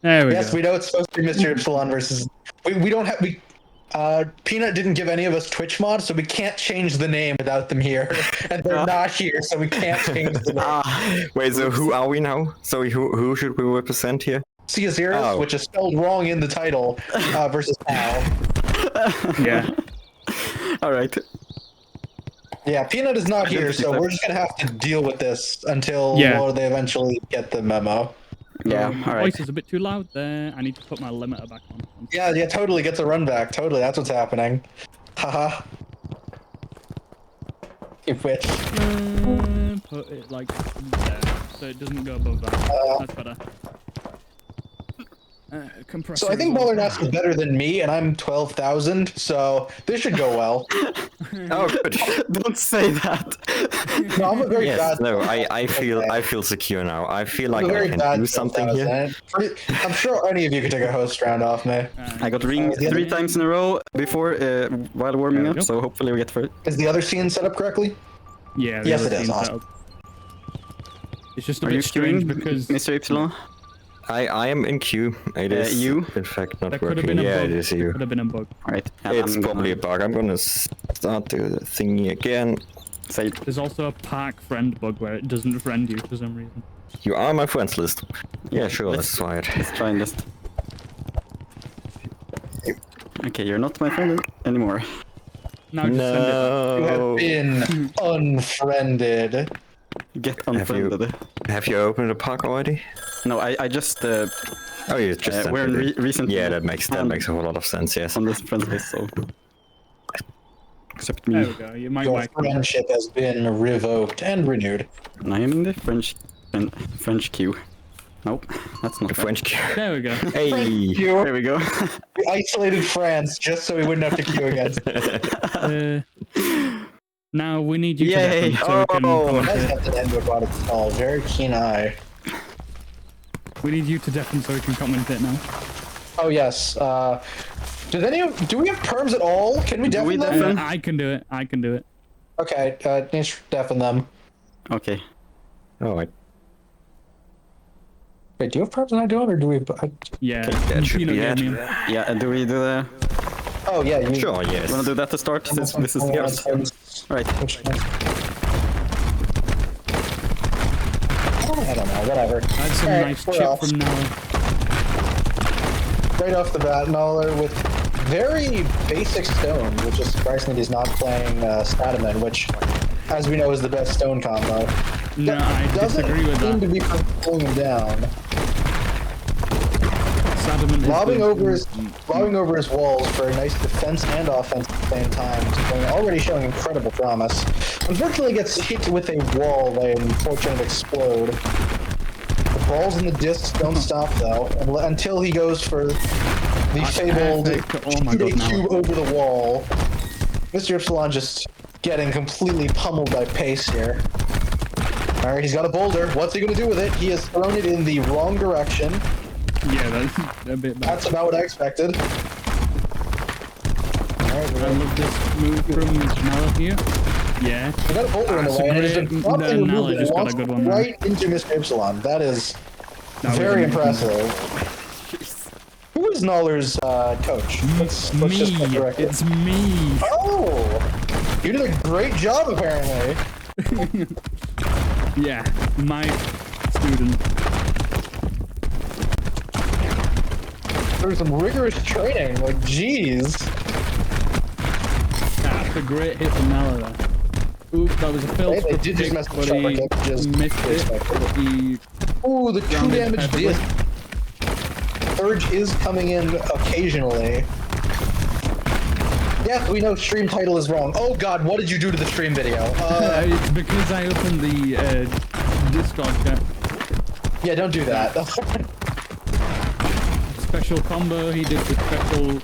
There we Yes, go. we know it's supposed to be MrYpsilon versus. We don't have Peanut didn't give any of us Twitch mods, so we can't change the name without them here, and they're not here, so we can't change the name. Wait, so who are we now? So who should we represent here? Zeros, which is spelled wrong in the title, versus Al. Yeah. All right. Yeah, Peanut is not here, so we're just gonna have to deal with this until they eventually get the memo. Yeah, My all right. voice is a bit too loud there. I need to put my limiter back on. Yeah, totally gets a run back. Totally, that's what's happening. Haha. You wish. Put it like there, so it doesn't go above that. That's better. Compressor. So I think KnallerKnas is better than me, and I'm 12,000, so this should go well. Oh, good. Don't say that. No, I'm a very bad. No, I feel secure now. I feel like I can do something here. I'm sure any of you could take a host round off me. I got ringed 3 times in a row before while warming up, so hopefully we get first. Is the other scene set up correctly? Yeah. Yes, it is. Awesome. It's just a bit strange because MrYpsilon. I am in queue. It is you? in fact not That could have working. been a bug. It is you. Could have been a bug. Right. It's probably a bug. I'm gonna start the thingy again. Say There's also a park friend bug where it doesn't friend you for some reason. You are my friends list. Yeah, sure. Let's try it. Let's try this. Okay, you're not my friend anymore. Now just send You have been unfriended. Get unfriended. Have you opened the park already? No, I just. Oh, you just. We're in recent. Yeah, that makes a whole lot of sense. Yes. On this friends list, so. Except it. me. There we go. You might Your like friendship has been revoked and renewed. And I am in the French queue. Nope, that's not The French queue. There we go. Hey. There we go. We isolated France just so we wouldn't have to queue against it. Now we need you Yay. to deafen so we can You guys commentate. have to end about its call. Very keen eye. We need you to deafen so we can commentate now. Oh yes. Do we have perms at all? Can we deafen them? deafen? I can do it. I can do it. Okay, Nish, deafen them. Okay. Oh, Wait, do you have perms and I don't, or do we? Yeah. that should Peanut be gave it. me 'em. Yeah, do we do the... Oh yeah, you. Sure. Yes. Wanna do that to start? This is yours. Right. I don't know. Whatever. I had some Alright, nice we're chip off. from now. Right off the bat, Knaller with very basic stone, which is surprising that he's not playing Stataman, which, as we know, is the best stone combo. No, I disagree with Doesn't seem that. to be pulling him down. Sadament Lobbing is over his walls for a nice defense and offense at the same time. Already showing incredible promise. Unfortunately, gets hit with a wall by an unfortunate explode. The balls and the discs don't stop though until he goes for the fabled cube over the wall. MrYpsilon just getting completely pummeled by pace here. All right, he's got a boulder. What's he going to do with it? He has thrown it in the wrong direction. Yeah, that's a bit bad. That's about what I expected. Alright, I love this move from Knaller here. Yeah. I got a boulder in the way, and it has been promptly Knaller removed just got a and good launched one right into MrYpsilon. That is That was very amazing. impressive. Who is Knaller's coach? Let's just get the record. It's me. Oh! You did a great job, apparently. Yeah, my student. There's some rigorous training, like, jeez. That's a great hit from Knaller there. Oop, that was a failed They did just mess with the sharper kick, which is missed it. expected. He Ooh, the 2 Grounded damage perfectly. disc. Urge is coming in occasionally. Yeah, we know stream title is wrong. Oh god, what did you do to the stream video? it's because I opened the Discord chat. Yeah, don't do that. Special combo, he did the special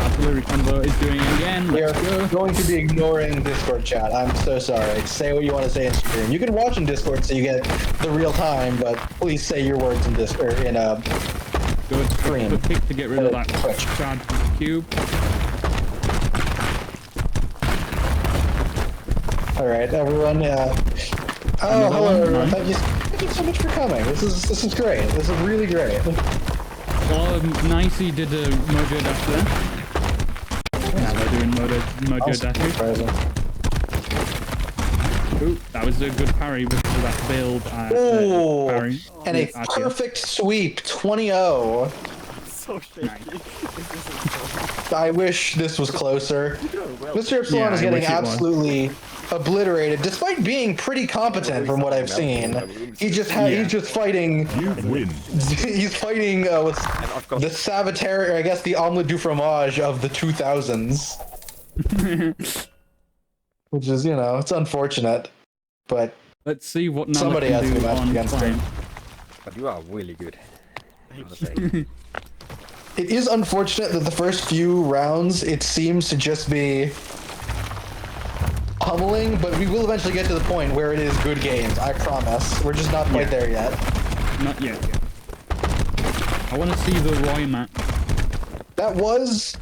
artillery combo, is doing it again. We're Let's go. going to be ignoring Discord chat. I'm so sorry. Say what you want to say in stream. You can watch in Discord so you get the real time, but please say your words in Discord in a Good stream. Good pick to get rid of that Twitch. charge cube. All right, everyone. Oh, hello, everyone. Thank you so much for coming. This is great. This is really great. Nicey did a mojo dash there. Now they're doing mojo dashes. Ooh, that was a good parry because of that failed parry. And a perfect sweep, 20-0. So shaky. I wish this was closer. MrYpsilon is getting absolutely obliterated, despite being pretty competent from what I've seen. He's just fighting. He's fighting with the Saboteur, I guess the omelette du fromage of the 2000s. Which is, you know, it's unfortunate, but let's see what somebody has to be matched against him. But you are really good. It is unfortunate that the first few rounds, it seems to just be pummeling, but we will eventually get to the point where it is good games, I promise. We're just not quite there yet. Not yet. I want to see the Roy map. That was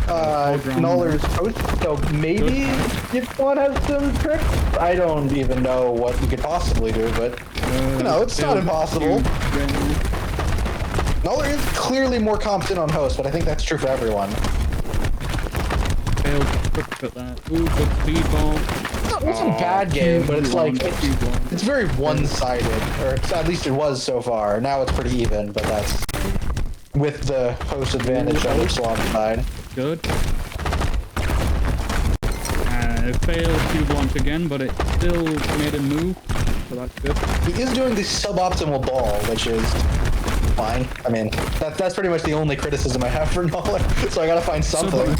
Knaller's post, so maybe if one has some tricks. I don't even know what you could possibly do, but you know, it's not impossible. Knaller is clearly more competent on host, but I think that's true for everyone. Failed to put that. Ooh, good speedball. It wasn't a bad game, but it's like it's very one-sided, or at least it was so far. Now it's pretty even, but that's with the host advantage on Epsilon's side. Good. Failed cube launch again, but it still made a move, so that's good. He is doing the suboptimal ball, which is fine. I mean, that's pretty much the only criticism I have for Knaller, so I gotta find something.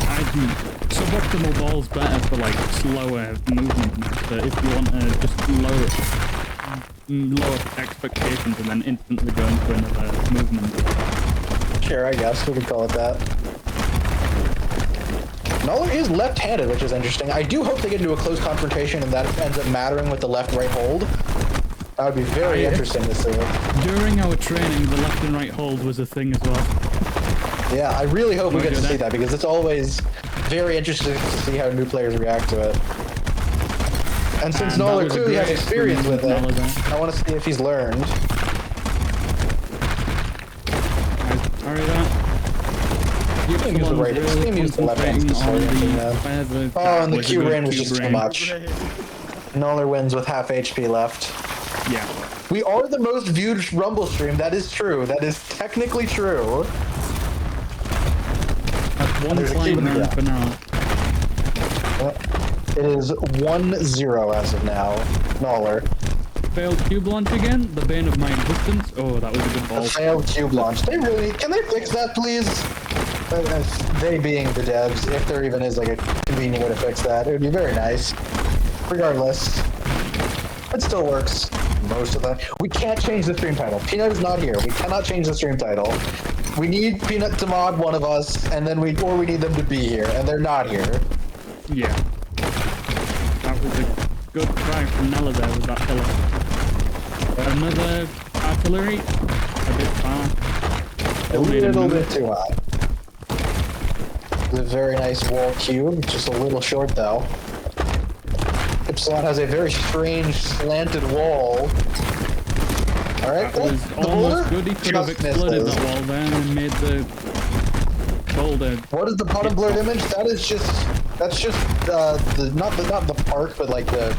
Suboptimal ball's better for like slower movement, but if you want to just lower expectations and then instantly go into another movement. Sure, I guess we could call it that. Knaller is left-handed, which is interesting. I do hope they get into a close confrontation and that ends up mattering with the left-right hold. That would be very interesting to see. During our training, the left and right hold was a thing as well. Yeah, I really hope we get to see that because it's always very interesting to see how new players react to it. And since Knaller clearly has experience with it, I want to see if he's learned. Sorry that. Use the right. Use the left hand to start Oh, and the Q range was just too much. Knaller wins with half HP left. Yeah. We are the most viewed Rumble stream. That is true. That is technically true. That's one play round for now. It is 1-0 as of now. Knaller. Failed cube launch again. The bane of my existence. Oh, that was a good ball. The failed cube launch. Can they fix that, please? They being the devs, if there even is like a convenient way to fix that, it would be very nice. Regardless, it still works most of the time. We can't change the stream title. Peanut is not here. We cannot change the stream title. We need Peanut to mod one of us, and then we need them to be here, and they're not here. Yeah. That was a good try from Nella there with that pillar. Another artillery. A bit far. A little bit too high. A very nice wall cube, just a little short though. Epsilon has a very strange slanted wall. Alright, that was almost good. He could have exploded that wall there and made the boulder. What is the bottom blurred image? That's just not the park, but like the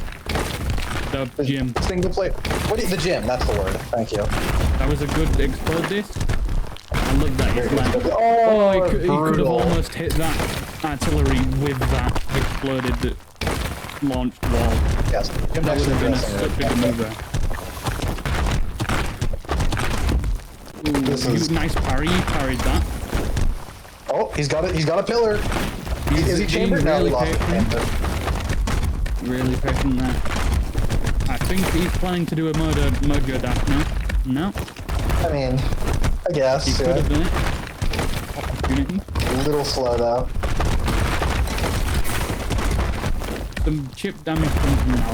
gym. Single player. The gym, that's the word. Thank you. That was a good explode disc. I love that. Oh, he could have almost hit that artillery with that exploded launched wall. Yes. That would have been such a good maneuver. Ooh, nice parry. He parried that. Oh, he's got it. He's got a pillar. Is he chambered? No, he lost it. Really patient there. I think he's planning to do a mojo dash now. No. I mean, I guess. He could have done it. Opportunity. A little slow though. Some chip damage comes from now.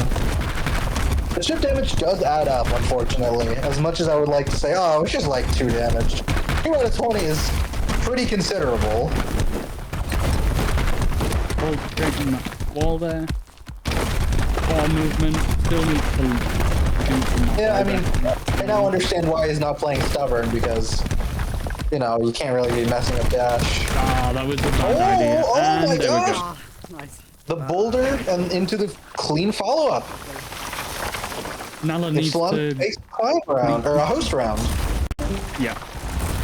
The chip damage does add up, unfortunately. As much as I would like to say, oh, it's just like 2 damage. 2 out of 20 is pretty considerable. Hold straight in that wall there. Ball movement still needs to do some. Yeah, I mean, I now understand why he's not playing stubborn because you know, you can't really be messing up dash. Ah, that was a bad idea. Oh And my there we go. gosh! Nice. The boulder and into the clean follow-up. Nala needs Ypsilon to... takes a client round, or a host round. Yeah.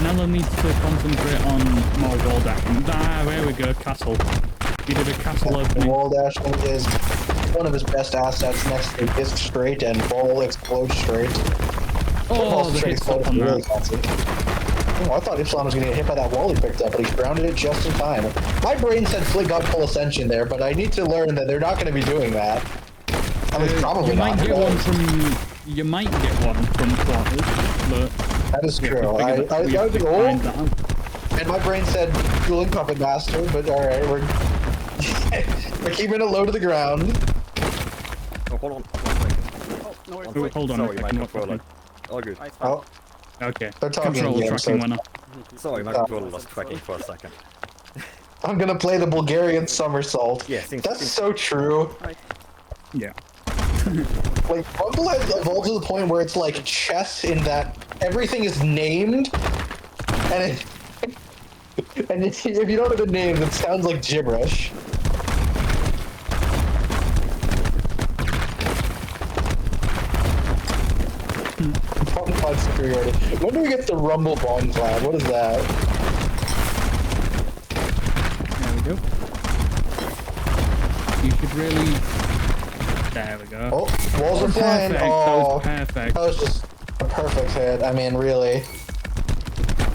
Nala needs to concentrate on more wall dashing. Ah, there we go, castle. He did a castle opening. Wall dashing is one of his best assets next to disc straight and ball explode straight. Oh, the hit stop on really that. fancy. Oh, I thought Ypsilon was going to get hit by that wall he picked up, but he grounded it just in time. My brain said Flick got full ascension there, but I need to learn that they're not going to be doing that. I mean, probably You not. might get one from... You might get one from quarters, but... That is we have true. to I figure that- we was have to like, find oh, that out. and my brain said dueling puppet master, but alright, we're keeping it low to the ground. Oh, hold on. 1 second. Oh, no, it's Oh, hold on a Sorry, my second, what's controller. happening? All good. Oh, Okay. They're talking Control again, tracking so- went off. Sorry, my controller was tracking for a second. I'm gonna play the Bulgarian somersault. Yeah, That's so true. Yeah. Like, Rumble has evolved to the point where it's like chess in that everything is named, and if you don't have the names, it sounds like gibberish. Bomb cloud superiority. When do we get the Rumble bomb cloud? What is that? There we go. You should really... There we go. Oh, walls are flying. Perfect. Oh, That was perfect. that was just a perfect hit. I mean, really.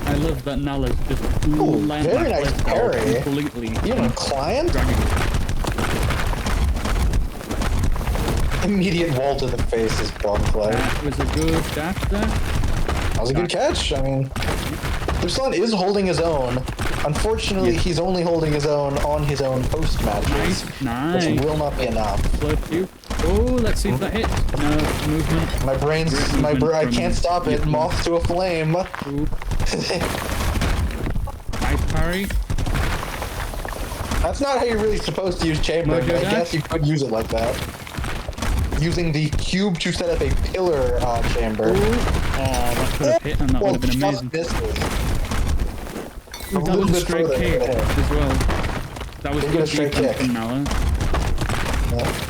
I love that Nala's just Ooh, land very that nice ball parry. completely You know, client? dragging it. Immediate wall to the face is bomb cloud. That was a good dash there. That was a good catch. I mean, Ypsilon is holding his own. Unfortunately, he's only holding his own on his own post matches, Nice. which will not be enough. Slow two. Oh, let's see if that hits. No, movement. My brain's, I can't stop it. Moth to a flame. Ooh. Nice parry. That's not how you're really supposed to use chamber, Mojo but I dash? guess you could use it like that. Using the cube to set up a pillar chamber. Ooh. Oh, that could have hit and that would have been just amazing. misses. Ooh, that was a straight further kick than it hit. as well. That was They get a good straight defense kick. from Nala. Yeah.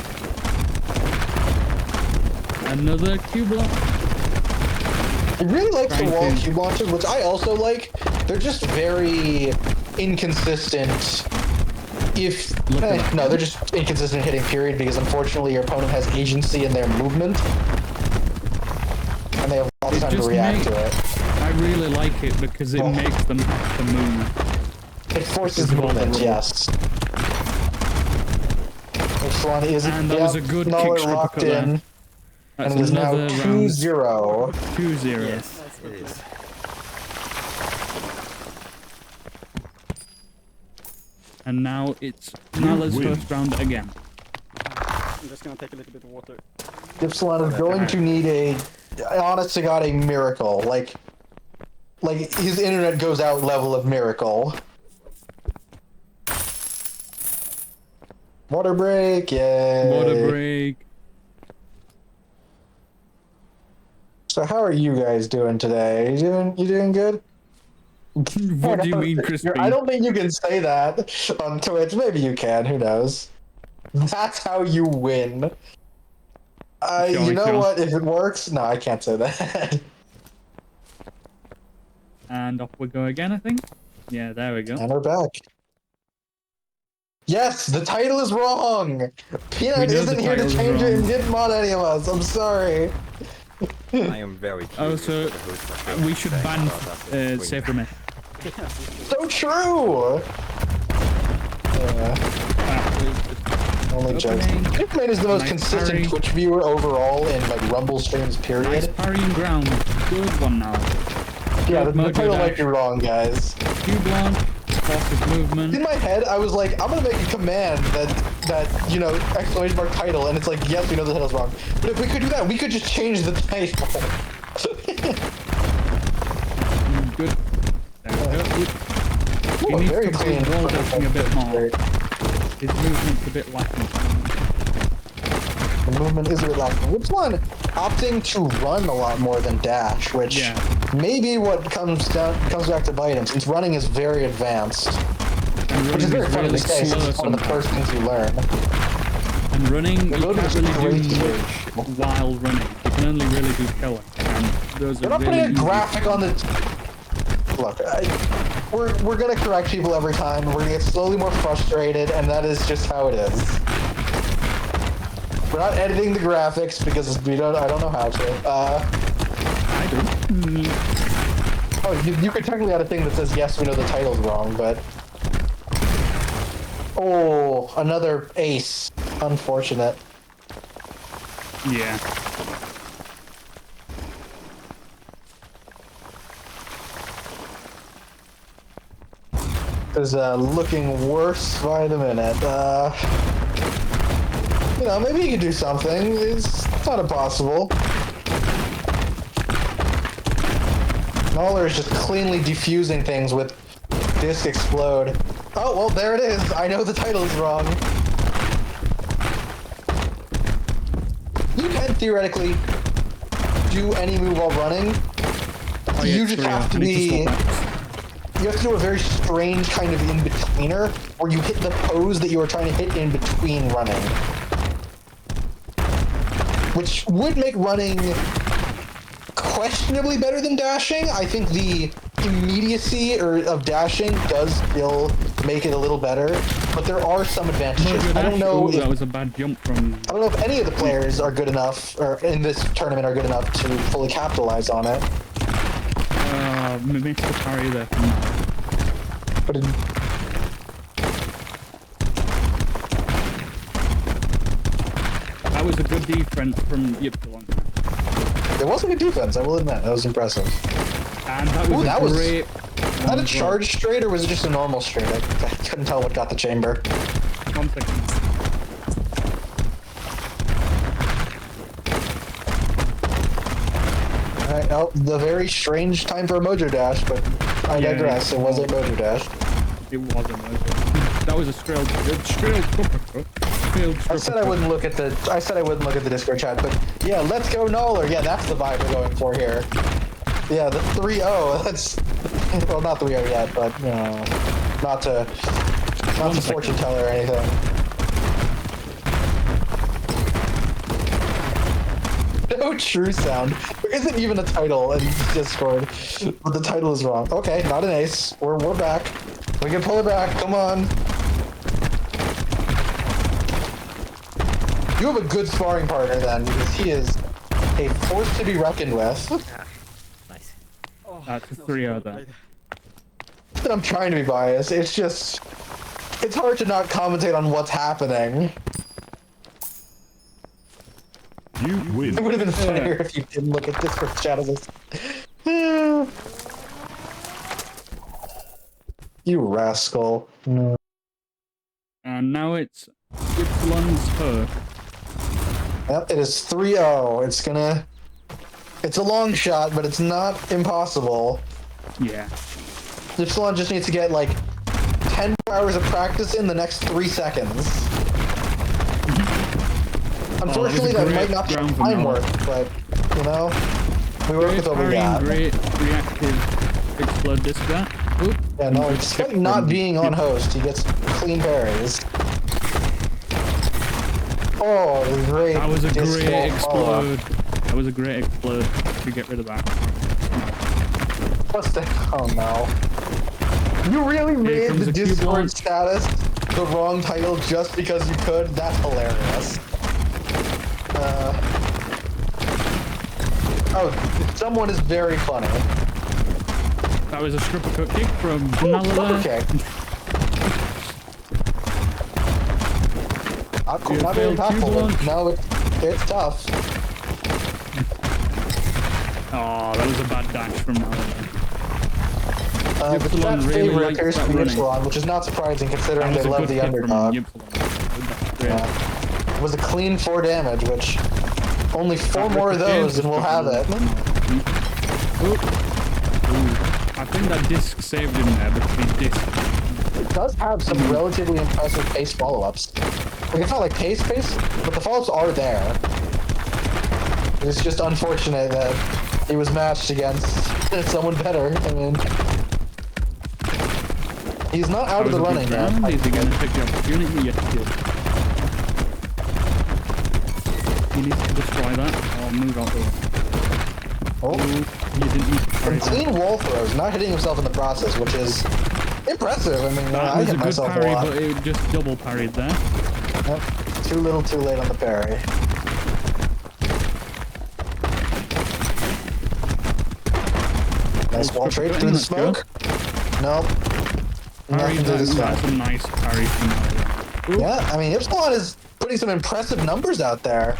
Another cube block. I really like the Trying wall to- cube launches, which I also like. They're just very inconsistent. No, they're just inconsistent hitting, period, because unfortunately your opponent has agency in their movement. And they have lots of time to just react to it. I really like it because it Oh. makes them have to move. It forces It's all movement, the yes. Ypsilon is And that was a good Gnaller kick locked uppercut there. in, That's and it is now another 2-0. 2-0. Yes, it is. And now it's Nala's first round again. I'm just gonna take a little bit of water. Ypsilon is going to need a, honest to God, a miracle. Like his internet goes out level of miracle. Water break, yay. Water break. So how are you guys doing today? You doing good? What do you mean, Crispy? I don't think you can say that on Twitch. Maybe you can. Who knows? That's how you win. You know what? If it works, no, I can't say that. And off we go again, I think. Yeah, there we go. And we're back. Yes, the title is wrong. Peanut We know isn't the here to title is change it and wrong. didn't mod any of us. I'm sorry. I am very Oh, curious so what the host are we should saying ban about that swing. Safer Myth. So true. Yeah, only joking. Opening. Pikmin is the most Nice consistent parry. Twitch viewer overall in like Rumble streams. Nice Period. parrying ground. Good one now. Yeah, the Mojo title might dash. be wrong, guys. Cube launch. Fastest movement. In my head, I was like, I'm gonna make a command that you know, exclamation mark title, and it's like, yes, we know the title's wrong. But if we could do that, we could just change the title. Good. There we go. Ooh, He needs very to clean. be wall dashing a bit more. Great. His movement's a bit lacking. The movement is relaxing. Which one? Opting to run a lot more than dash, which Yeah. maybe what comes back to bite him, since running is very advanced. And Which is very funny really to say, since slow it's one of the first things you learn. And running, you Go to can't the really do straight much while running. You can only really do killing. And those They're are not really putting a easy. graphic on the... Look, we're gonna correct people every time. We're gonna get slowly more frustrated, and that is just how it is. We're not editing the graphics because I don't know how to. I do. Oh, you could technically add a thing that says, yes, we know the title's wrong, but... Oh, another ace. Unfortunate. Yeah. Is looking worse by the minute. You know, maybe he could do something. It's not impossible. Knaller is just cleanly defusing things with Disc Explode. Oh, well, there it is. I know the title is wrong. You can theoretically do any move while running. Oh, yeah, You just have to be... You have to do a very strange kind of in-betweener, where you hit the pose that you were trying to hit in between running. Which would make running questionably better than dashing. I think the immediacy of dashing does still make it a little better, but there are some advantages. I don't know if, that was a bad jump from... I don't know if any of the players are good enough, or in this tournament are good enough to fully capitalize on it. Missed the parry there from now. But That was a good defense from MrYpsilon. it wasn't a good defense, I will admit. That was impressive. And that was Ooh, great... Was that a charge straight, or was it just a normal straight? I couldn't tell what got the chamber. 1 second. Alright, oh, the very strange time for a Mojo Dash, but I digress. It was a Mojo Dash. It wasn't. That was a straight I said I wouldn't look at the Discord chat, but yeah, let's go Knaller. Yeah, that's the vibe we're going for here. Yeah, the 3-0. That's well, not 3-0 yet, but you know, not to fortune teller or anything. No true sound. There isn't even a title in Discord, but the title is wrong. Okay, not an ace. We're back. We can pull it back. Come on. You have a good sparring partner then, because he is a force to be reckoned with. Nice. That's a 3-0 there. And I'm trying to be biased. It's just, it's hard to not commentate on what's happening. You win. It would have been funnier if you didn't look at Discord chat as this. You rascal. And now it's MrYpsilon's turn. Yep, it is 3-0. It's a long shot, but it's not impossible. Yeah. MrYpsilon just needs to get like 10 hours of practice in the next 3 seconds. Unfortunately, that might not be time work, but you know, we work with what we got. Great reactive explode disc that. Oop. Yeah, no, despite not being on host, he gets clean parries. Oh, great! That was a disc great ball explode. That was a great explode to get rid of that. What's the? Oh no! You really made the Discord status the wrong title just because you could? That's hilarious. Oh, someone is very funny. That was a stripper cut kick from KnallerKnas. Okay. Not very impactful, but no, it's tough. Oh, that was a bad dash from KnallerKnas. But that favorite appears to be MrYpsilon, which is not surprising considering they love the underdog. Yeah. It was a clean 4 damage, which only 4 more of those and we'll have it. Ooh. I think that disc saved him there, but the disc. It does have some relatively impressive pace follow-ups. Like, it's not like pace, but the follow-ups are there. It's just unfortunate that he was matched against someone better. I mean, he's not out of the running yet. Is he going to take the opportunity? Yes, he is. He needs to destroy that or move out the way. Oh, he didn't need to destroy that. clean wall throws, not hitting himself in the process, which is impressive. I mean, That I was hit a good myself parry, a lot. but it just double parried there. Yep. Too little, too late on the parry. Nice wall trade through the smoke. Nope. Parry, Nothing to this that's side. a nice parry from Nala. Yeah, I mean, MrYpsilon is putting some impressive numbers out there.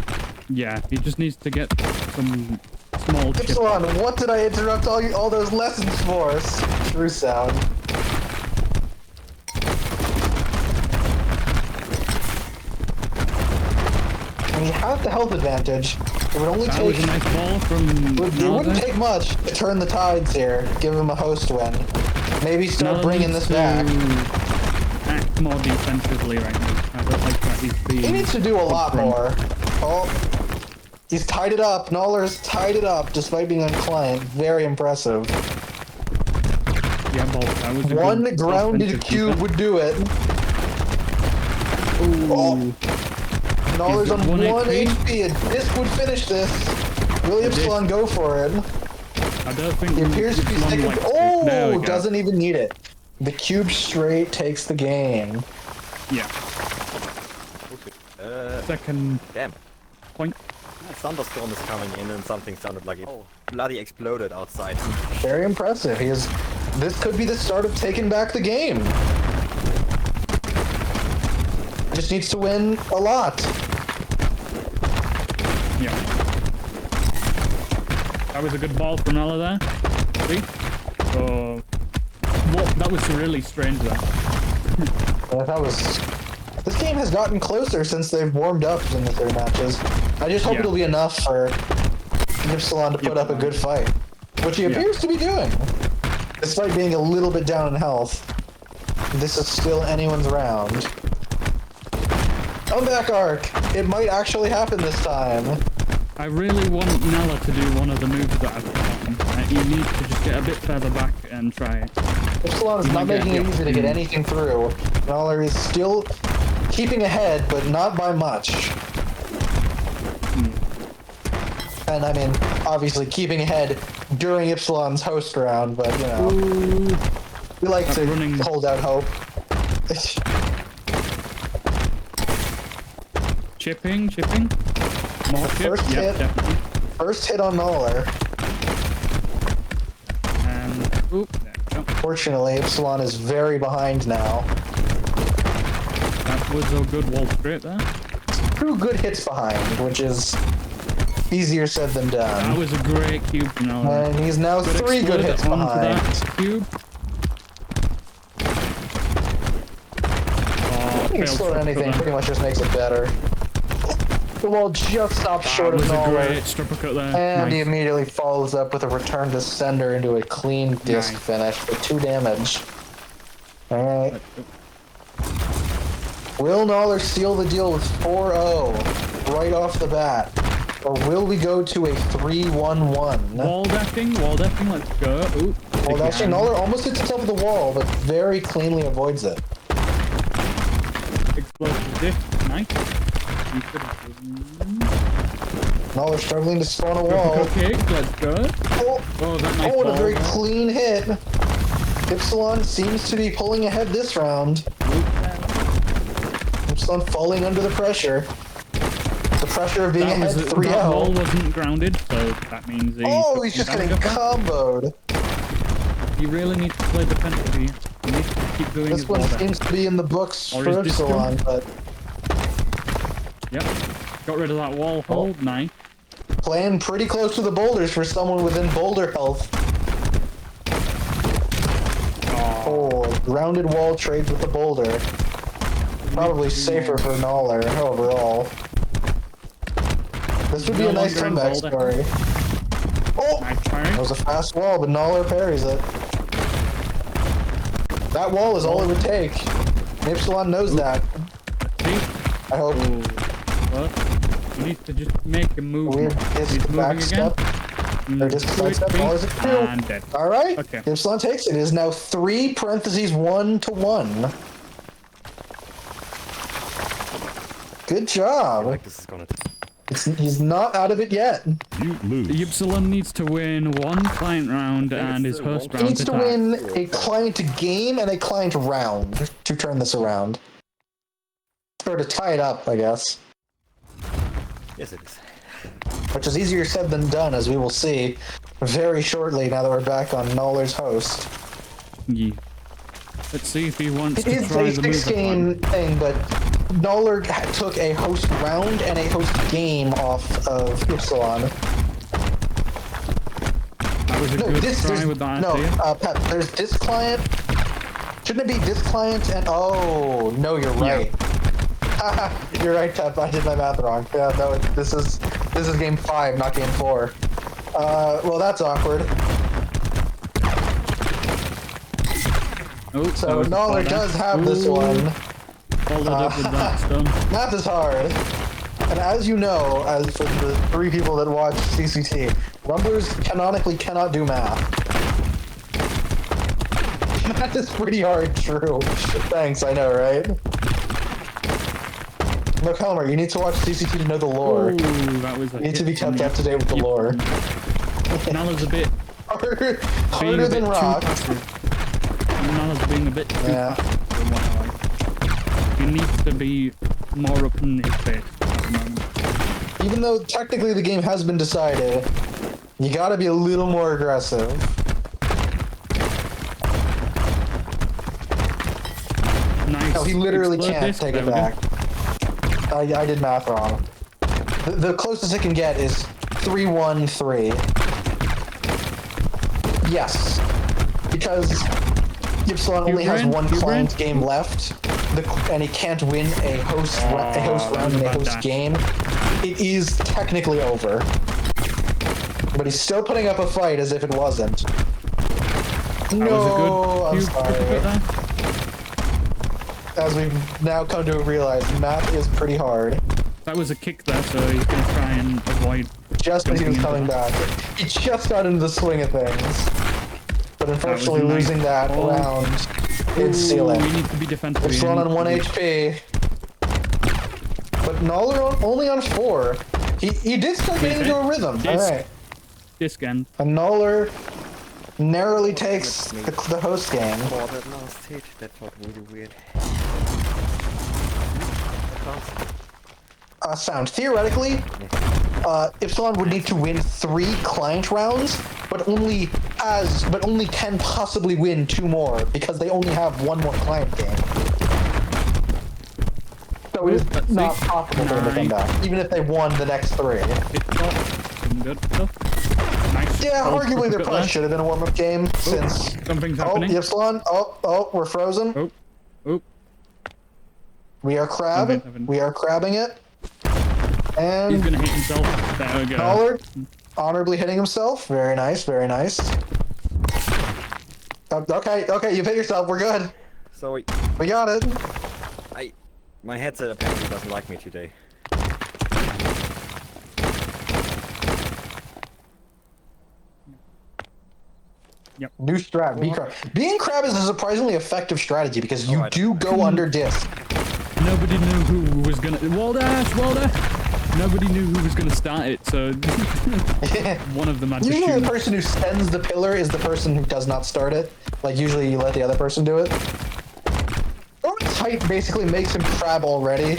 Yeah, he just needs to get some small chip. MrYpsilon, what did I interrupt all those lessons for? True sound. And you have the health advantage. It would only That take... was a nice ball from It wouldn't Nala. take much to turn the tides here. Give him a host win. Maybe start bringing this back. Act more defensively right now. I don't like that he's being... He needs to do a lot more. Oh, he's tied it up. Knaller's tied it up despite being unclimbed. Very impressive. Yeah, Bolt, that was a One good grounded offensive cube defense. would do it. Ooh. Oh. Knaller's on got 1 1 HP, and this would finish this. Will MrYpsilon go for it? I don't think He appears to be MrYpsilon sticking. likes it. There we Oh, go. doesn't even need it. The cube straight takes the game. Yeah. Second Damn. point. A thunderstorm is coming in and something sounded like it bloody exploded outside. Very impressive. This could be the start of taking back the game. Just needs to win a lot. Yeah. That was a good ball from Nala there. See? So... Well, that was really strange there. This game has gotten closer since they've warmed up in the 3 matches. I just hope Yeah. it'll be enough for MrYpsilon to put up a good fight. Which he appears to be doing. Despite being a little bit down in health. This is still anyone's round. Comeback arc! It might actually happen this time. I really want Nala to do one of the moves that I've forgotten. You need to just get a bit further back and try it. MrYpsilon is You not might get making it the easy to get anything through. Knaller is still keeping ahead, but not by much. And I mean, obviously keeping ahead during Ypsilon's host round, but you know, Ooh. we like to running. hold out hope. Chipping. More chip. First Yep, hit. definitely. First hit on Knaller. And oop, there we go. Fortunately, Ypsilon is very behind now. That was a good wall straight there. 2 good hits behind, which is easier said than That done. was a great cube from Nala. And he's now 3 good explode hits onto behind. that cube. Oh, failed Explode trip anything cut pretty much just makes it better. The wall just stops there. short That of was a Knaller. great stripper cut there. And he Nice. immediately follows up with a return to sender into a clean disc Nice. finish for 2 damage. Alright. Will Knaller seal the deal with 4-0 right off the bat? Or will we go to a 3-1-1? Wall decking, let's go. Ooh, Well, actually, Knaller almost hits himself with the wall, but very cleanly avoids it. explosive disc, nice. You could have- Knaller struggling to spawn a wall. Okay, let's go. Oh, Oh, that nice what a ball very there. clean hit. Ypsilon seems to be pulling ahead this round. Ypsilon falling under the pressure. The pressure of being That ahead was that wall 3-0. wasn't grounded, so that means he's... Oh, he's just getting comboed. You really need to play defensively. You need to keep doing This his one wall deck. seems to be in the books Or for is this Ypsilon, but Yep. Got rid of that wall hold, nice. playing pretty close to the boulders for someone within boulder health. Oh, grounded wall trades with the boulder. Probably safer for Knaller overall. This would be No a nice longer in comeback boulder. story. Oh! Nice try. That was a fast wall, but Knaller parries it. That wall is all it would take. Ypsilon knows that. See? I hope. Oh. Well, you need to just make a move. Weird He's disc moving back again. step. Or just sidestep, HP, all is it and dead. All right. Okay. Ypsilon takes it. It is now 3(1-1). Good job. Like this is gonna. He's not out of it yet. You lose. Ypsilon needs to win one client round and his host He round needs to tie. win a client game and a client round to turn this around. Or to tie it up, I guess. Yes, it is. Which is easier said than done, as we will see very shortly now that we're back on Knaller's host. Yeah. Let's see if he wants It to is try a the move. 6-game thing, but Knaller took a host round and a host game off of Ypsilon. That was a No, good try with that idea. Pep, there's this client. Shouldn't it be this client and... Oh, no, you're right. You're right, Pep. I did my math wrong. Yeah, no, this is game 5, not game 4. Well, that's awkward. Oh, So Knaller does have this one. Followed up with that stun. Math is hard. And as you know, as for the 3 people that watch CCT, Rumblers canonically cannot do math. Math is pretty hard, true. Thanks, I know, right? No, Kalmar, you need to watch CCT to know the lore. Ooh, that was a You need to hit be kept from up to date with the lore. Nala's a bit Harder being a bit than too rock. passive. Nala's being a bit too Yeah. passive for what I like. He needs to be more up in his face at the moment. Even though technically the game has been decided, you gotta be a little more aggressive. Nice. No, he literally explode can't disc, take there it we go. back. I did math wrong. The closest it can get is 3-1-3. Yes. Because Ypsilon only has one client game left, and he can't win a host round in a host game. It is technically over. But he's still putting up a fight as if it wasn't. That No, was a good I'm cube sorry. there. As we've now come to realize, math is pretty hard. That was a kick there, so he's going to try and avoid. Just as he was jumping coming into back. He just got into the swing of things. But unfortunately, nice. losing that round did seal We it. need to be defensive. Ypsilon on 1 HP. But Knaller only on 4. He did start getting into a rhythm. Alright. Disc end. And Knaller narrowly takes the host game. Oh, that last hit, that felt really weird. Sound. Theoretically, Ypsilon would need to win 3 client rounds, but only can possibly win 2 more because they only have 1 more client game. So it is Let's not see. possible for them to come back, even if they won the next 3. Some good stuff. Nice. Yeah, Oh, arguably there look at probably that. should have been a warm-up game since. Something's Oh, happening. Ypsilon. Oh, we're frozen. Oh. We are crabbing. Something. We are crabbing it. He's And gonna hit himself. There we go. Knaller honorably hitting himself. Very nice, very nice. Okay, you've hit yourself. We're good. So We got it. my headset apparently doesn't like me today. New strat. Be crab. Being crab is a surprisingly effective strategy because you I do go under disc. Nobody knew who was gonna. Wall dash. Nobody knew who was gonna start it, so one of them had to Usually the shoot. person who sends the pillar is the person who does not start it. Like usually you let the other person do it. Owen's height basically makes him crab already.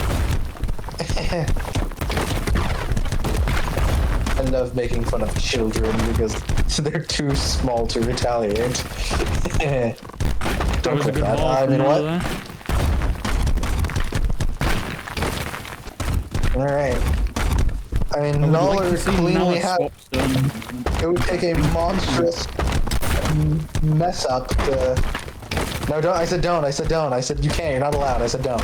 I love making fun of children because they're too small to retaliate. That Don't was a quit good that. ball I from mean, what? Nala there. Alright. I mean, I would like Knaller to see cleanly Nala had. swap stun. It would take a monstrous mess up to. No, don't. I said don't. I said don't. I said you can't. You're not allowed. I said don't.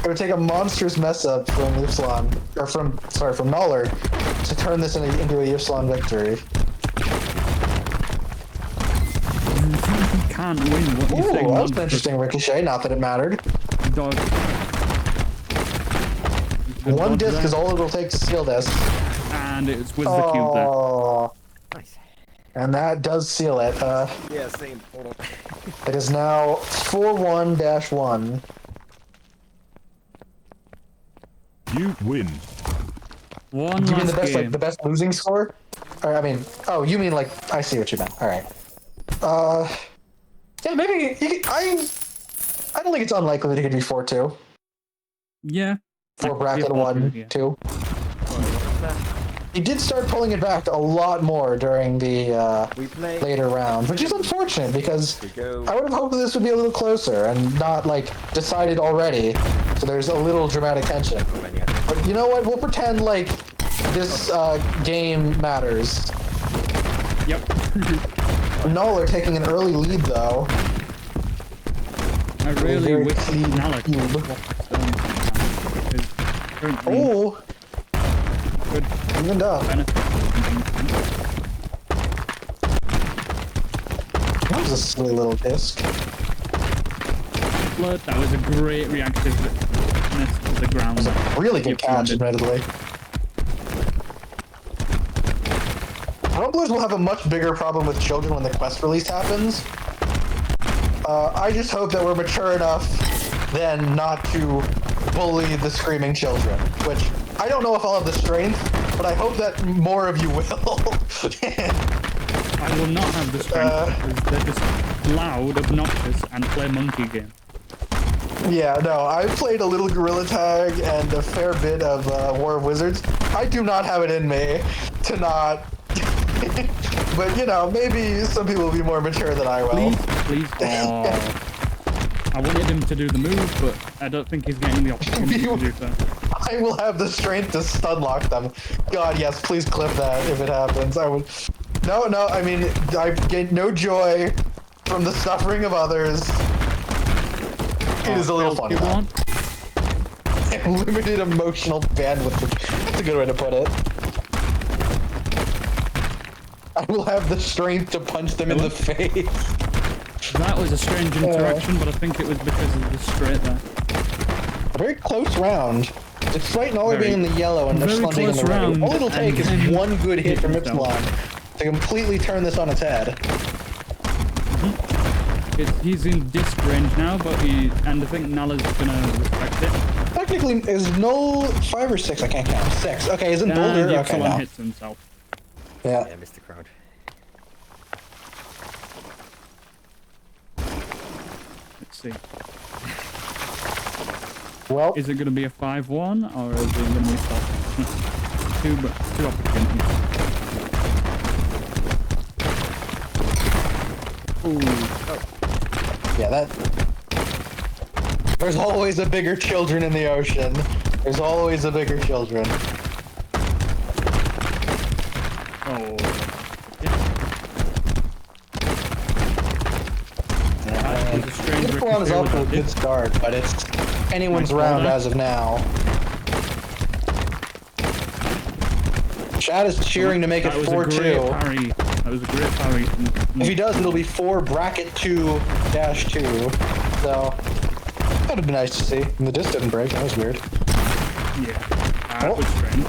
It would take a monstrous mess up from Ypsilon, or from Knaller, to turn this into a Ypsilon victory. You can't win what you're Ooh, saying. that was an interesting ricochet. Not that it mattered. Dog. One disc is all it'll take to steal this. And it was the cube there. Oh, Nice. And that does seal it. Yeah, same. Hold on. It is now 4-1-1. You win. One You mean the last best, game. like the best losing score? Or I mean, oh, you mean like I see what you meant. All right. Yeah, maybe I don't think it's unlikely that it could be 4-2. Yeah. For I bracket could see 1-2. He did start pulling it back a lot more during the We play. later rounds, which is unfortunate because We go. I would have hoped that this would be a little closer and not like decided already. So there's a little dramatic tension. But you know what? We'll pretend like this game matters. Yep. Knaller taking an early lead though. I really Very wish clean Nalek cube. was currently Oh, good evened up. benefit. That was a silly little disc. That was a great reactiveness to the ground. Really good Yep, catch, landed. admittedly. Rumblers will have a much bigger problem with children when the quest release happens. I just hope that we're mature enough then not to bully the screaming children, which I don't know if I'll have the strength, but I hope that more of you will. I will not have the strength because they're just loud, obnoxious, and play monkey game. Yeah, no, I've played a little Gorilla Tag and a fair bit of War of Wizards. I do not have it in me to not... But, you know, maybe some people will be more mature than I will. Please. Oh. I wanted him to do the move, but I don't think he's getting the opportunity to do so. I will have the strength to stun lock them. God, yes, please clip that if it happens. I would... No, I mean, I get no joy from the suffering of others. It is a little funny. Limited emotional bandwidth. That's a good way to put it. I will have the strength to punch them in the face. That was a strange interaction, but I think it was because of the straight there. A very close round. Despite Knaller being in the yellow and very Slunding in the close red, round, all it'll take is and one good hit from hit himself. MrYpsilon to completely turn this on its head. He's in disc range now, and I think Nala's gonna respect it. Technically, is Null 5 or 6? I can't count. 6. Okay, isn't Boulder? And Okay, Ypsilon now. hits himself. Yeah. Yeah, missed the crowd. Let's see. Well, Is it gonna be a 5-1 or is it gonna be a stop? two opportunities. Ooh. yeah, that... There's always a bigger children in the ocean. There's always a bigger children. Oh. Ypsilon is off to a good start, but it's anyone's round as of now. Chad is cheering to make it 4-2. That was a great parry. If he does, it'll be 4 bracket 2-2. So that would be nice to see. And the disc didn't break. That was weird. Yeah, that was strange.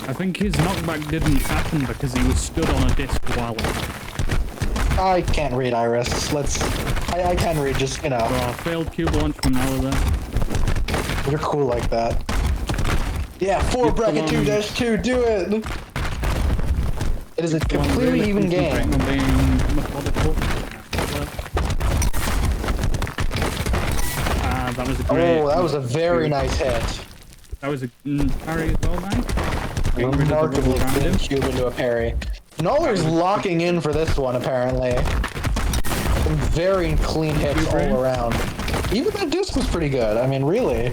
I think his knockback didn't happen because he was stood on a disc while it happened. I can't read Iris. I can read, just, you know. Oh, failed cube launch from Nala there. You're cool like that. Yeah, 4 bracket 2-2, do it! It is a completely really even game. On being methodical. That was a great... Oh, that was a very nice hit. That was a parry as well, man. Remarkably clean cube into a parry. Knaller's locking in for this one, apparently. Some very clean hits all around. Even that disc was pretty good. I mean, really.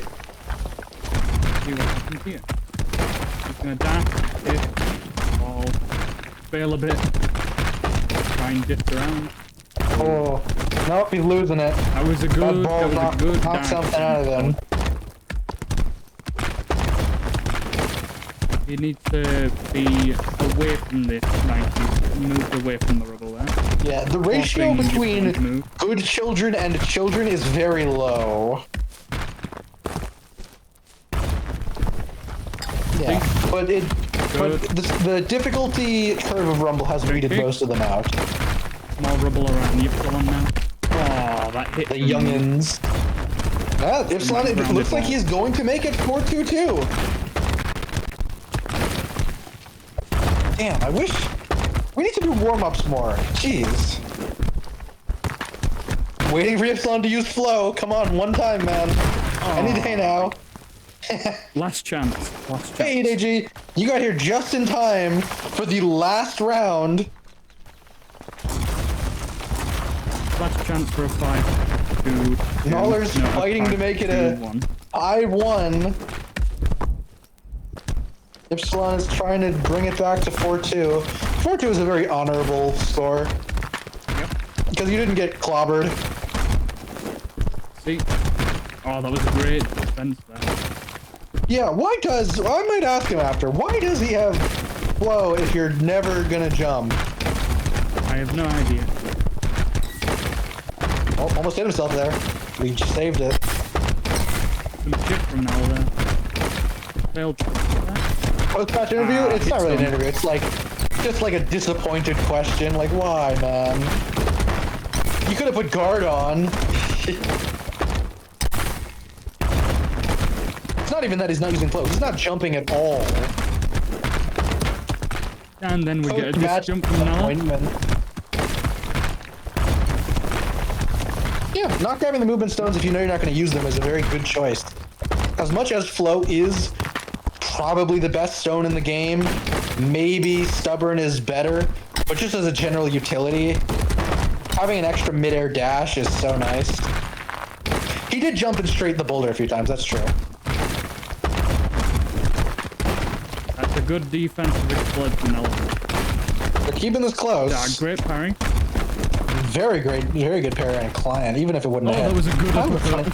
See what happens here. He's gonna dash, hit, fall, fail a bit, try and disc around. Oh, nope, he's losing it. That was a good, Knocked dash. something out of him. He needs to be away from this, like he's moved away from the rubble there. Yeah, the ratio Forcing between Ypsilon to move. good children and children is very low. Yeah, but But the difficulty curve of Rumble has weeded most of them out. More rubble around Ypsilon now. Oh, that hit The from- youngins. Yeah, Ypsilon, it looks like he's going to make it 4-2-2. Damn, I wish... We need to do warm-ups more. Jeez. Waiting for Ypsilon to use flow. Come on, one time, man. Any day now. Last chance. Last chance. Hey, EDG, you got here just in time for the last round. Last chance for a 5-2. Knaller's fighting to make it a 5-1. Ypsilon is trying to bring it back to 4-2. 4-2 is a very honorable score. Yep. Because you didn't get clobbered. See? Oh, that was a great defense there. Yeah, why does... I might ask him after. Why does he have flow if you're never gonna jump? I have no idea. Oh, almost hit himself there. We saved it. Some shit from now there. Failed. Post-match interview? It's not really an interview. It's like... just like a disappointed question. Like, why, man? You could have put guard on. It's not even that he's not using flow. He's not jumping at all. And then we get a Post-match jump from now. Yeah, not grabbing the movement stones if you know you're not going to use them is a very good choice. As much as flow is probably the best stone in the game, maybe stubborn is better, but just as a general utility, having an extra mid-air dash is so nice. He did jump and straight the boulder a few times, that's true. That's a good defensive explode from Nella. They're keeping this close. Yeah, great parry. Very good parry on a client, even if it wouldn't Oh, have hit. that was a good uppercut.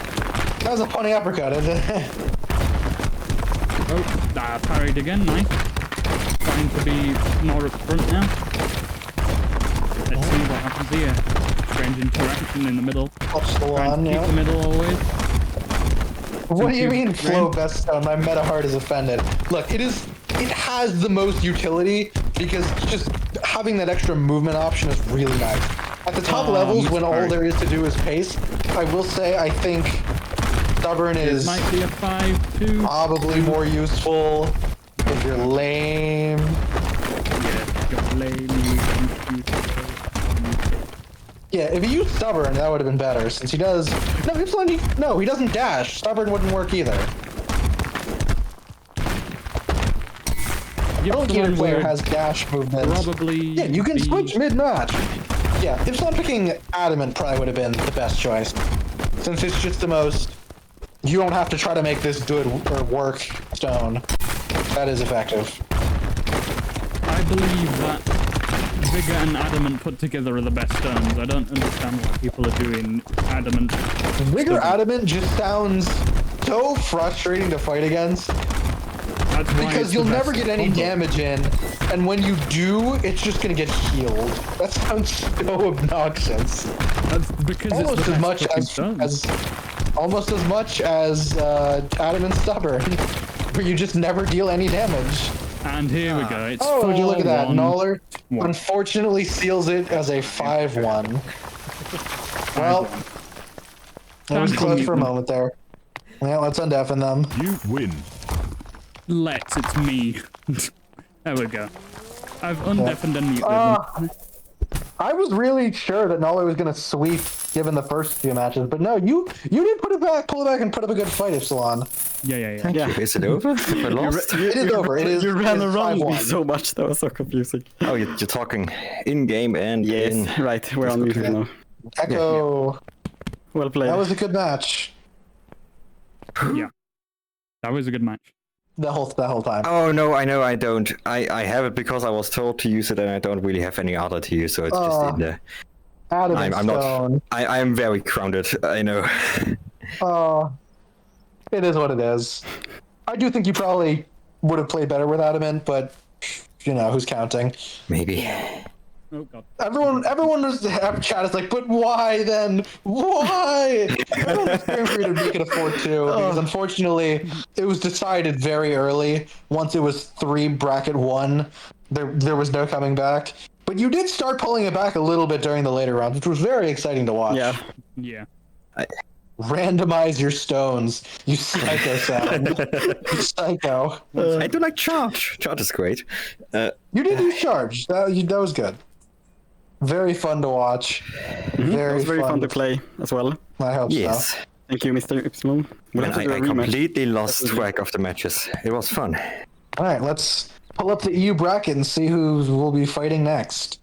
That was a funny uppercut, isn't it? Oh, parried again, nice. Trying to be more up front now. Let's see what happens here. Strange interaction in the middle. Ups the one, Keep yeah. the middle always. What do you mean flow best stone? My meta heart is offended. Look, it has the most utility because just having that extra movement option is really nice. At the top levels, when all there is to do is pace, I will say I think stubborn is might be a 5-2. probably more useful if you're lame. Yeah, you're lame. Yeah, if he used stubborn, that would have been better since he does. No, he doesn't dash. Stubborn wouldn't work either. Either player has dash movement. Probably. Yeah, you can switch mid-match. Yeah, Ypsilon picking Adamant probably would have been the best choice. Since it's just the most... You don't have to try to make this good or work stone. That is effective. I believe that Vigor and Adamant put together are the best stones. I don't understand why people are doing Adamant. Vigor Adamant just sounds so frustrating to fight against. That's why because you'll never get any damage in, and when you do, it's just gonna get healed. That sounds so obnoxious. That's because almost it's the as much almost as much as Adamant Stubborn, where you just never deal any damage. And here we go. It's would you look at that? 4-1. Knaller unfortunately seals it as a 5-1. Well, it was close for a moment there. Yeah, let's undeafen them. You win. It's me. There we go. I've undeafened and muted them. I was really sure that Knaller was gonna sweep given the first few matches, but no, you did pull it back and put up a good fight, Ypsilon. Yeah. Is it over? I lost? It is over. It is. You ran it is around me 5-1. so much. That was so confusing. Oh, you're talking in-game and in... Right. We're on mute now. Echo. Well played. That was a good match. Yeah. That was a good match. The whole time. Oh, no, I know I don't. I have it because I was told to use it and I don't really have any other to use, so it's just in there. Adamant I'm Stone. not... I am very grounded, I know. It is what it is. I do think you probably would have played better with Adamant, but, you know, who's counting? Maybe. Oh god. Everyone was chat is like, but why then? Why? Everyone was cheering for you to make it a 4-2 because unfortunately it was decided very early. Once it was 3 bracket 1, there was no coming back. But you did start pulling it back a little bit during the later rounds, which was very exciting to watch. Yeah. Yeah. Randomize your stones, you psycho sound. You psycho. I do like charge. Charge is great. You did use charge. That was good. Very fun to watch. It was very fun to play as well. I hope Yes. so. Thank you, MrYpsilon. We'll And have to do I a rematch. completely lost track of the matches. It was fun. All right, let's pull up the EU bracket and see who will be fighting next.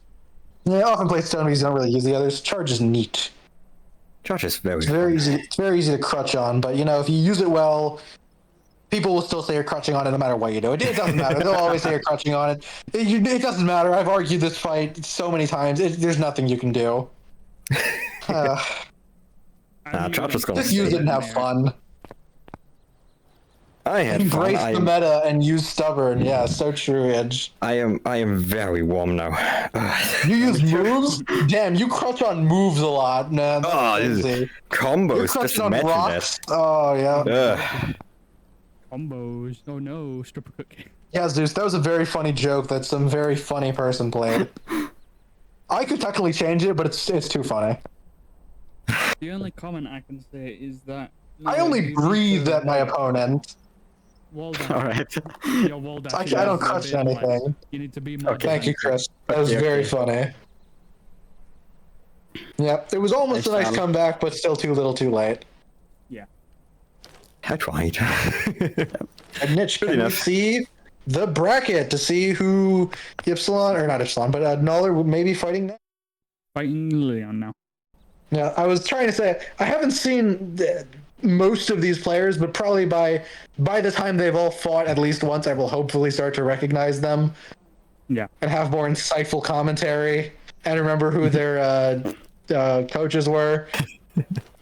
Yeah, I often play stone because you don't really use the others. Charge is neat. Charge is very It's fun. very easy. It's very easy to crutch on, but if you use it well, people will still say you're crutching on it no matter what you do. It doesn't matter. They'll always say you're crutching on it. It doesn't matter. I've argued this fight so many times. There's nothing you can do. Charge is gonna Just use it and have fun. I had Embrace fun. the meta and use stubborn. Yeah, so true, Edge. I am very warm now. You use moves? Damn, you crutch on moves a lot, man. That's crazy. You're Combos, just crushing on imagine rocks. that. Oh, yeah. Combos. Oh no, stripper cookie. Yeah, Zeus, that was a very funny joke that some very funny person played. I could technically change it, but it's too funny. The only comment I can say is that I only breathe at my opponent. Wall dash. All right. Your wall dash I is don't a crush bit less. anything. You need to be more. Thank you, defensive. Chris. That was very funny. Yeah, it was almost a nice comeback, but still too little too late. Yeah. I tried. And Niche, can you see the bracket to see who Ypsilon, or not Ypsilon, but Knaller may be fighting next? Fighting Leon now. Yeah, I was trying to say, I haven't seen most of these players, but probably by the time they've all fought at least once, I will hopefully start to recognize them. Yeah. And have more insightful commentary and remember who their coaches were.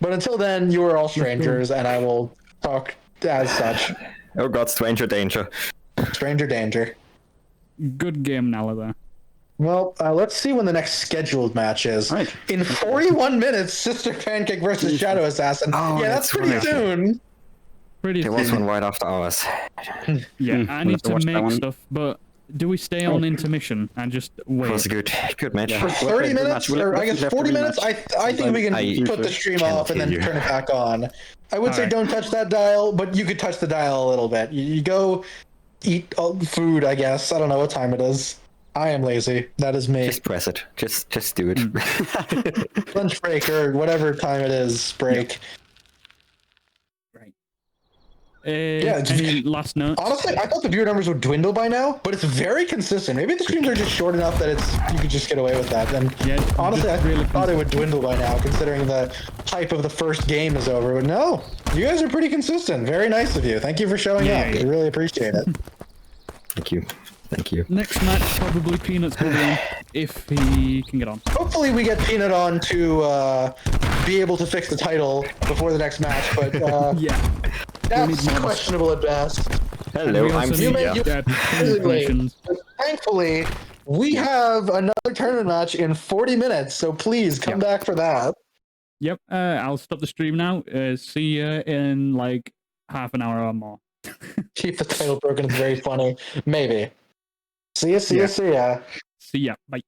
But until then, you are all strangers, and I will talk as such. Oh god, stranger danger. Stranger danger. Good game, Nala, there. Well, let's see when the next scheduled match is. Right. In 41 minutes, Sister Pancake versus Shadow Assassin. Oh, yeah, that's pretty right. soon. Pretty There was one right after ours. Yeah, I need to watch that make one. stuff, but do we stay on intermission and just It wait? was a good match. For 30 minutes, or I guess 40 minutes, I think we can put the stream off and then hear you. turn it back on. I would say Alright. don't touch that dial, but you could touch the dial a little bit. You go eat food, I guess. I don't know what time it is. I am lazy. That is me. Just press it. Just do it. Lunch break or whatever time it is, break. Right. Yeah, Any last notes? Honestly, I thought the viewer numbers would dwindle by now, but it's very consistent. Maybe the streams are just short enough that you could just get away with that. And Yeah, honestly, I just really thought it would dwindle by now, considering the hype of the first game is over. But no, you guys are pretty consistent. Very nice of you. Thank you for showing Yeah, up. yeah. We really appreciate it. Thank you. Thank you. Next match, probably Peanuts will be on, if he can get on. Hopefully, we get Peanut on to be able to fix the title before the next match, but Yeah. that's questionable at best. Hello, We I'm also need Sia. permissions. Thankfully, we have another tournament match in 40 minutes, so please come back for that. Yep, I'll stop the stream now. See you in like half an hour or more. Keep the title broken. It's very funny. Maybe. See ya. See ya. Bye.